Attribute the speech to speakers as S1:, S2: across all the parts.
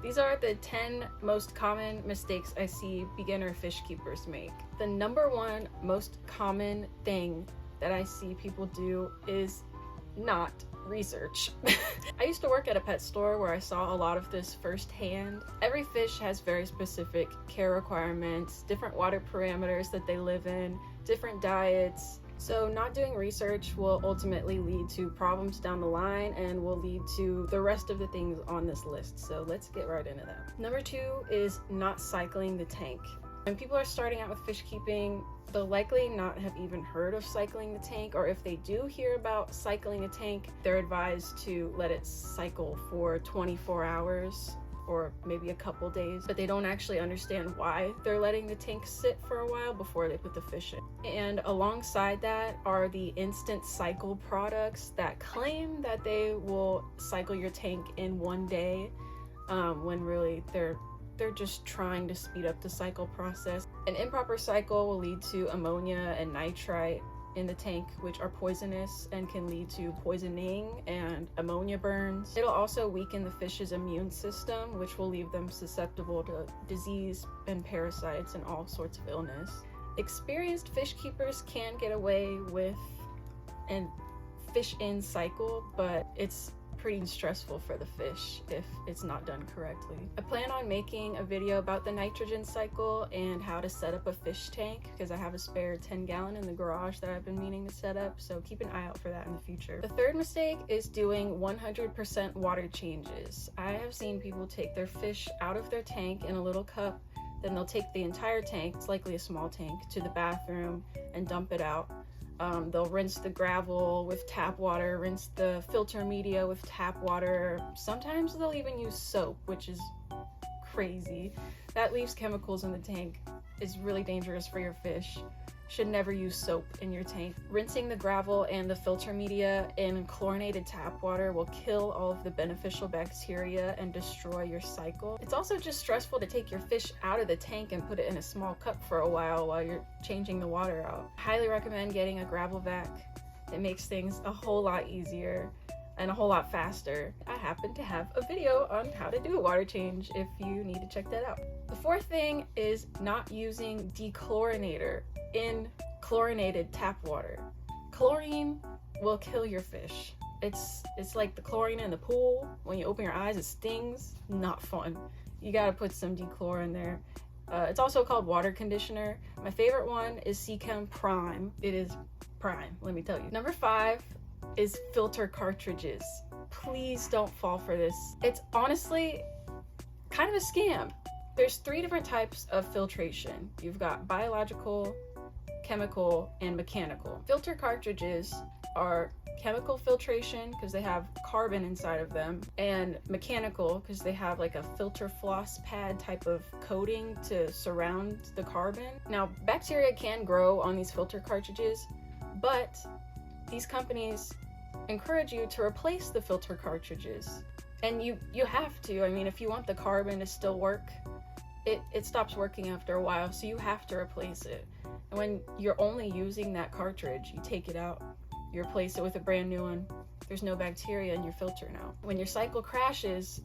S1: These are the 10 most common mistakes I see beginner fish keepers make. The number one most common thing that I see people do is not research. I used to work at a pet store where I saw a lot of this firsthand. Every fish has very specific care requirements, different water parameters that they live in, different diets. So not doing research will ultimately lead to problems down the line and will lead to the rest of the things on this list. So let's get right into that. Number two is not cycling the tank. When people are starting out with fish keeping, they'll likely not have even heard of cycling the tank, or if they do hear about cycling a tank, they're advised to let it cycle for 24 hours or maybe a couple days, but they don't actually understand why they're letting the tank sit for a while before they put the fish in. And alongside that are the instant cycle products that claim that they will cycle your tank in one day, when really they're just trying to speed up the cycle process. An improper cycle will lead to ammonia and nitrite in the tank, which are poisonous and can lead to poisoning and ammonia burns. It'll also weaken the fish's immune system, which will leave them susceptible to disease and parasites and all sorts of illness. Experienced fish keepers can get away with a fish in cycle, but it's pretty stressful for the fish if it's not done correctly. I plan on making a video about the nitrogen cycle and how to set up a fish tank, because I have a spare 10-gallon in the garage that I've been meaning to set up, so keep an eye out for that in the future. The third mistake is doing 100% water changes. I have seen people take their fish out of their tank in a little cup, then they'll take the entire tank, it's likely a small tank, to the bathroom and dump it out. They'll rinse the gravel with tap water, rinse the filter media with tap water. Sometimes they'll even use soap, which is crazy. That leaves chemicals in the tank. It's really dangerous for your fish. Should never use soap in your tank. Rinsing the gravel and the filter media in chlorinated tap water will kill all of the beneficial bacteria and destroy your cycle. It's also just stressful to take your fish out of the tank and put it in a small cup for a while you're changing the water out. I highly recommend getting a gravel vac. It makes things a whole lot easier and a whole lot faster. I happen to have a video on how to do a water change if you need to check that out. The fourth thing is not using dechlorinator in chlorinated tap water. Chlorine will kill your fish. It's like the chlorine in the pool. When you open your eyes, it stings. Not fun. You gotta put some dechlor in there. It's also called water conditioner. My favorite one is Seachem Prime. It is prime, let me tell you. Number 5 is filter cartridges. Please don't fall for this. It's honestly kind of a scam. There's 3 different types of filtration. You've got biological, chemical, and mechanical. Filter cartridges are chemical filtration because they have carbon inside of them, and mechanical because they have like a filter floss pad type of coating to surround the carbon. Now, bacteria can grow on these filter cartridges, but these companies encourage you to replace the filter cartridges. And you have to. I mean, if you want the carbon to still work, it stops working after a while, so you have to replace it. And when you're only using that cartridge, you take it out, you replace it with a brand new one. There's no bacteria in your filter now. When your cycle crashes,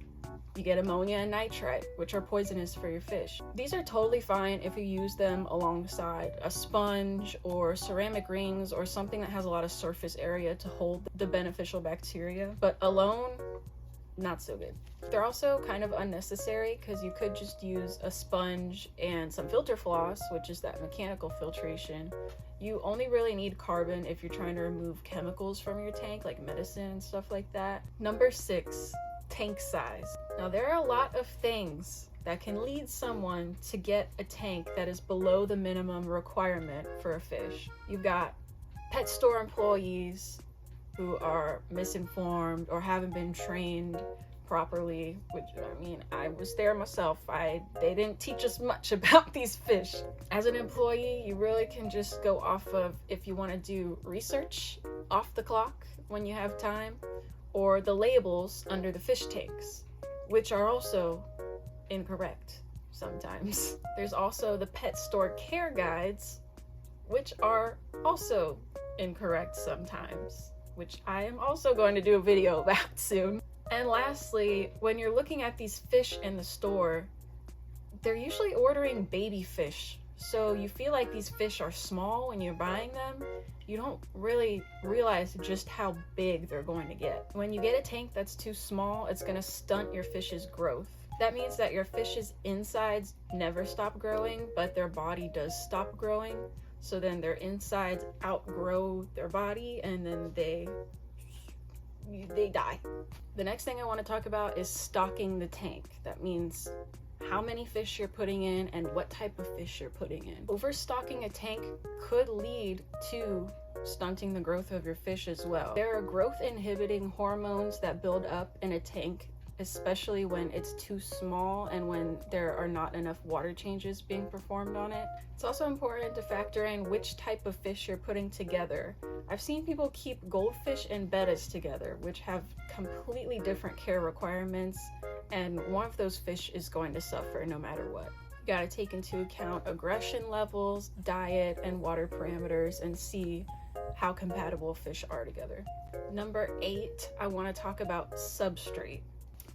S1: you get ammonia and nitrite, which are poisonous for your fish. These are totally fine if you use them alongside a sponge or ceramic rings or something that has a lot of surface area to hold the beneficial bacteria, but alone, not so good. They're also kind of unnecessary because you could just use a sponge and some filter floss, which is that mechanical filtration. You only really need carbon if you're trying to remove chemicals from your tank, like medicine and stuff like that. Number 6, tank size. Now, there are a lot of things that can lead someone to get a tank that is below the minimum requirement for a fish. You've got pet store employees who are misinformed or haven't been trained properly, which, I mean, I was there myself. They didn't teach us much about these fish. As an employee, you really can just go off of if you want to do research off the clock when you have time, or the labels under the fish tanks, which are also incorrect sometimes. There's also the pet store care guides, which are also incorrect sometimes, which I am also going to do a video about soon. And lastly, when you're looking at these fish in the store, they're usually ordering baby fish. So you feel like these fish are small when you're buying them. You don't really realize just how big they're going to get. When you get a tank that's too small, it's going to stunt your fish's growth. That means that your fish's insides never stop growing, but their body does stop growing. So then their insides outgrow their body, and then they die. The next thing I want to talk about is stocking the tank. That means how many fish you're putting in and what type of fish you're putting in. Overstocking a tank could lead to stunting the growth of your fish as well. There are growth inhibiting hormones that build up in a tank, especially when it's too small and when there are not enough water changes being performed on it. It's also important to factor in which type of fish you're putting together. I've seen people keep goldfish and bettas together, which have completely different care requirements, and one of those fish is going to suffer no matter what. You gotta take into account aggression levels, diet, and water parameters and see how compatible fish are together. Number 8, I want to talk about substrate.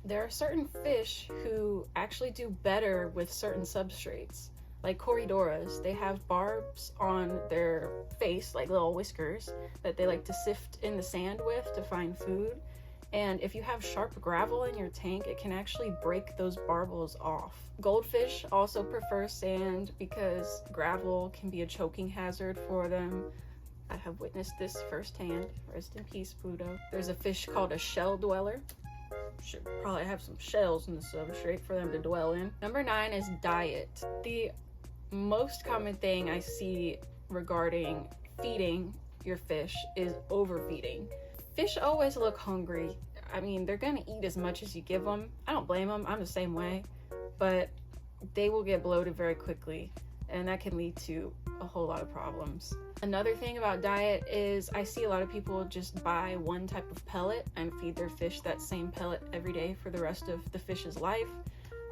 S1: There are certain fish who actually do better with certain substrates. Like Corydoras, they have barbs on their face, like little whiskers, that they like to sift in the sand with to find food. And if you have sharp gravel in your tank, it can actually break those barbels off. Goldfish also prefer sand because gravel can be a choking hazard for them. I have witnessed this firsthand. Rest in peace, Pluto. There's a fish called a shell dweller. Should probably have some shells in the substrate for them to dwell in. Number 9 is diet. The most common thing I see regarding feeding your fish is overfeeding. Fish always look hungry. I mean, they're gonna eat as much as you give them. I don't blame them, I'm the same way, but they will get bloated very quickly, and that can lead to a whole lot of problems. Another thing about diet is I see a lot of people just buy one type of pellet and feed their fish that same pellet every day for the rest of the fish's life.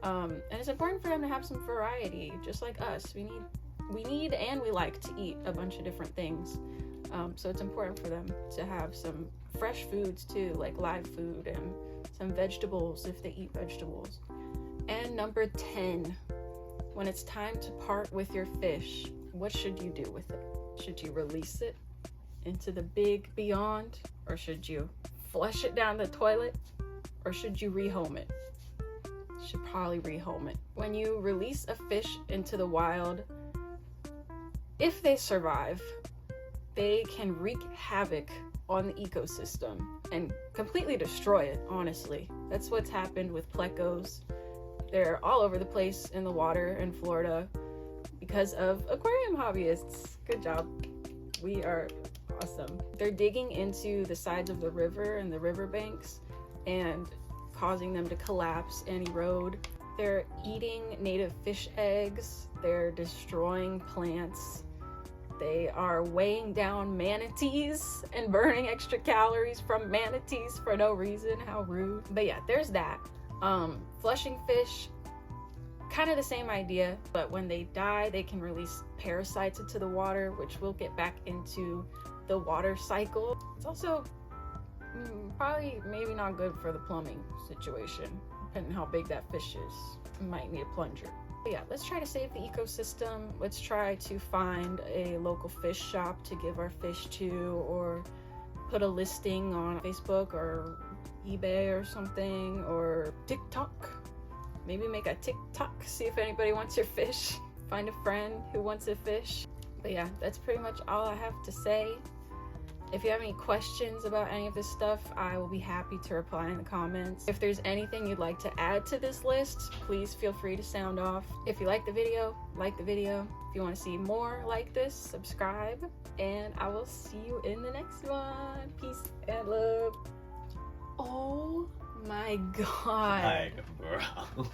S1: And it's important for them to have some variety, just like us. We need and we like to eat a bunch of different things. So it's important for them to have some fresh foods too, like live food and some vegetables if they eat vegetables. And number 10, when it's time to part with your fish, what should you do with it? Should you release it into the big beyond? Or should you flush it down the toilet? Or should you rehome it? Should probably rehome it. When you release a fish into the wild, if they survive, they can wreak havoc on the ecosystem and completely destroy it, honestly. That's what's happened with plecos. They're all over the place in the water in Florida because of aquarium hobbyists. Good job. We are awesome. They're digging into the sides of the river and the riverbanks and causing them to collapse and erode. They're eating native fish eggs. They're destroying plants. They are weighing down manatees and burning extra calories from manatees for no reason. How rude. But yeah, there's that. Flushing fish, kind of the same idea, but when they die, they can release parasites into the water, which will get back into the water cycle. It's also probably maybe not good for the plumbing situation, depending how big that fish is. You might need a plunger. But yeah, let's try to save the ecosystem. Let's try to find a local fish shop to give our fish to, or put a listing on Facebook or eBay or something, or TikTok. Maybe make a TikTok, see if anybody wants your fish. Find a friend who wants a fish. But yeah, that's pretty much all I have to say. If you have any questions about any of this stuff, I will be happy to reply in the comments. If there's anything you'd like to add to this list, please feel free to sound off. If you like the video, like the video. If you want to see more like this, subscribe. And I will see you in the next one. Peace and love. Oh my god.
S2: Like, bro.